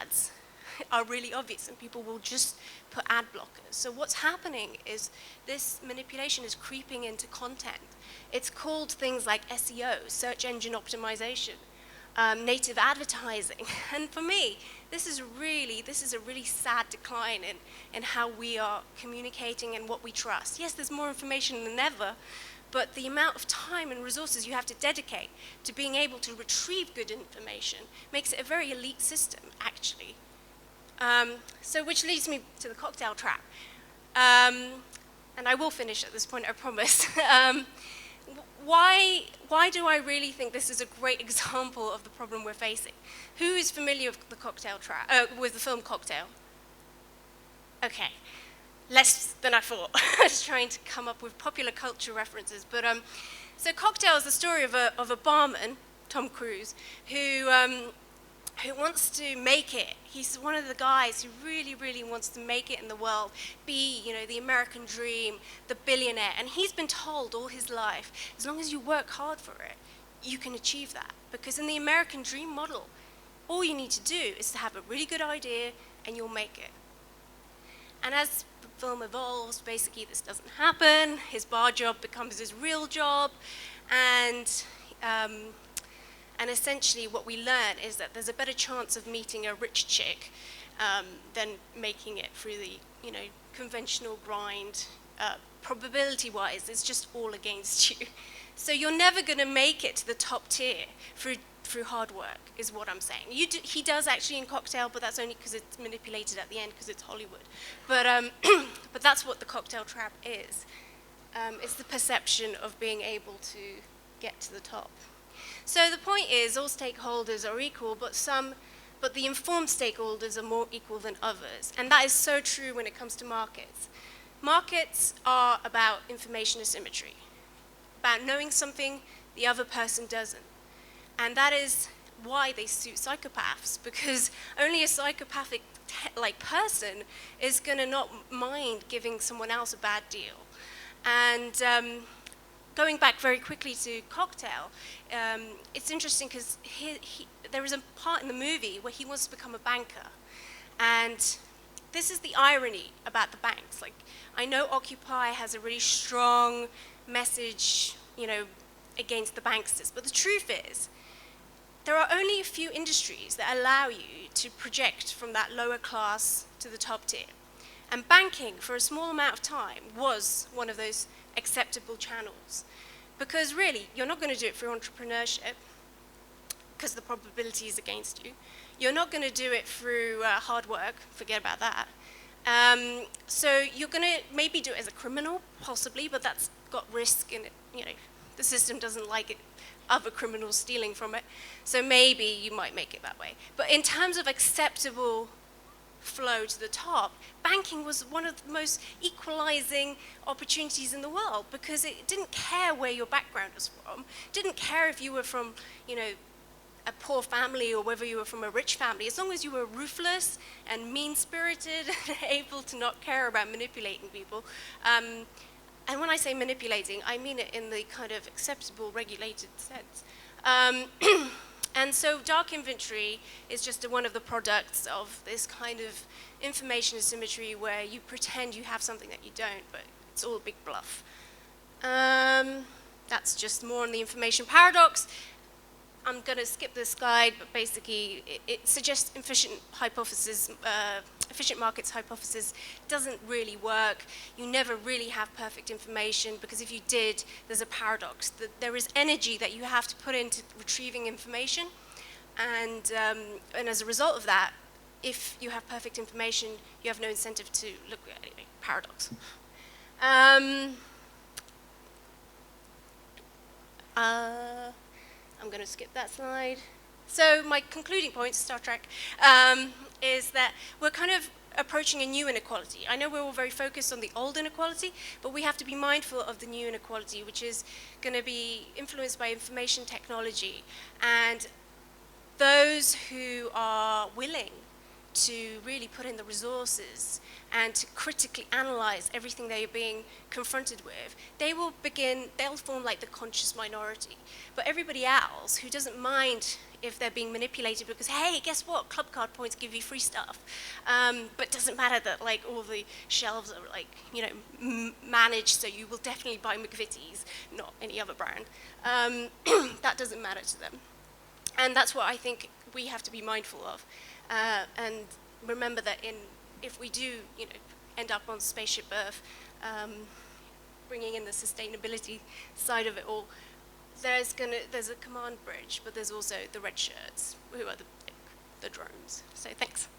ads are really obvious, and people will just put ad blockers. So what's happening is this manipulation is creeping into content. It's called things like SEO, search engine optimization, native advertising. And for me, this is a really sad decline in how we are communicating and what we trust. Yes, there's more information than ever, but the amount of time and resources you have to dedicate to being able to retrieve good information makes it a very elite system, actually. So which leads me to the cocktail trap. And I will finish at this point, I promise. Why do I really think this is a great example of the problem we're facing? Who is familiar with the cocktail trap, with the film Cocktail? Okay, less than I thought. I was trying to come up with popular culture references. But so Cocktail is the story of a barman, Tom Cruise, who wants to make it. He's one of the guys who really, really wants to make it in the world, be, the American dream, the billionaire. And he's been told all his life, as long as you work hard for it, you can achieve that. Because in the American dream model, all you need to do is to have a really good idea and you'll make it. And as the film evolves, basically this doesn't happen. His bar job becomes his real job. And essentially what we learn is that there's a better chance of meeting a rich chick than making it through the conventional grind. Probability-wise, it's just all against you. So you're never going to make it to the top tier through hard work, is what I'm saying. He does actually in Cocktail, but that's only because it's manipulated at the end because it's Hollywood. But that's what the cocktail trap is. It's the perception of being able to get to the top. So the point is, all stakeholders are equal, but the informed stakeholders are more equal than others. And that is so true when it comes to markets. Markets are about information asymmetry, about knowing something the other person doesn't. And that is why they suit psychopaths, because only a psychopathic person is going to not mind giving someone else a bad deal. And going back very quickly to Cocktail, it's interesting because there is a part in the movie where he wants to become a banker. And this is the irony about the banks. Like, I know Occupy has a really strong message, against the banksters, but the truth is, there are only a few industries that allow you to project from that lower class to the top tier. And banking, for a small amount of time, was one of those acceptable channels. Because really, you're not going to do it through entrepreneurship, because the probability is against you. You're not going to do it through hard work, forget about that. So you're going to maybe do it as a criminal, possibly, but that's got risk in it. The system doesn't like it, other criminals stealing from it. So maybe you might make it that way. But in terms of acceptable flow to the top, banking was one of the most equalizing opportunities in the world because it didn't care where your background was from, didn't care if you were from, a poor family or whether you were from a rich family. As long as you were ruthless and mean-spirited and able to not care about manipulating people. And when I say manipulating, I mean it in the kind of acceptable, regulated sense. And so dark inventory is just one of the products of this kind of information asymmetry where you pretend you have something that you don't, but it's all a big bluff. That's just more on the information paradox. I'm going to skip this slide, but basically it suggests efficient markets hypothesis doesn't really work. You never really have perfect information because if you did, there's a paradox. There is energy that you have to put into retrieving information, and as a result of that, if you have perfect information, you have no incentive to look at it. Paradox. I'm going to skip that slide. So my concluding point, Star Trek, is that we're kind of approaching a new inequality. I know we're all very focused on the old inequality, but we have to be mindful of the new inequality, which is going to be influenced by information technology. And those who are willing to really put in the resources and to critically analyze everything they're being confronted with, they'll form like the conscious minority. But everybody else who doesn't mind if they're being manipulated because, hey, guess what? Club card points give you free stuff. But it doesn't matter that like all the shelves are like, you know, managed so you will definitely buy McVitie's, not any other brand. That doesn't matter to them. And that's what I think we have to be mindful of. And remember that if we do, you know, end up on Spaceship Earth, bringing in the sustainability side of it all, there's a command bridge, but there's also the red shirts, who are the drones. So thanks.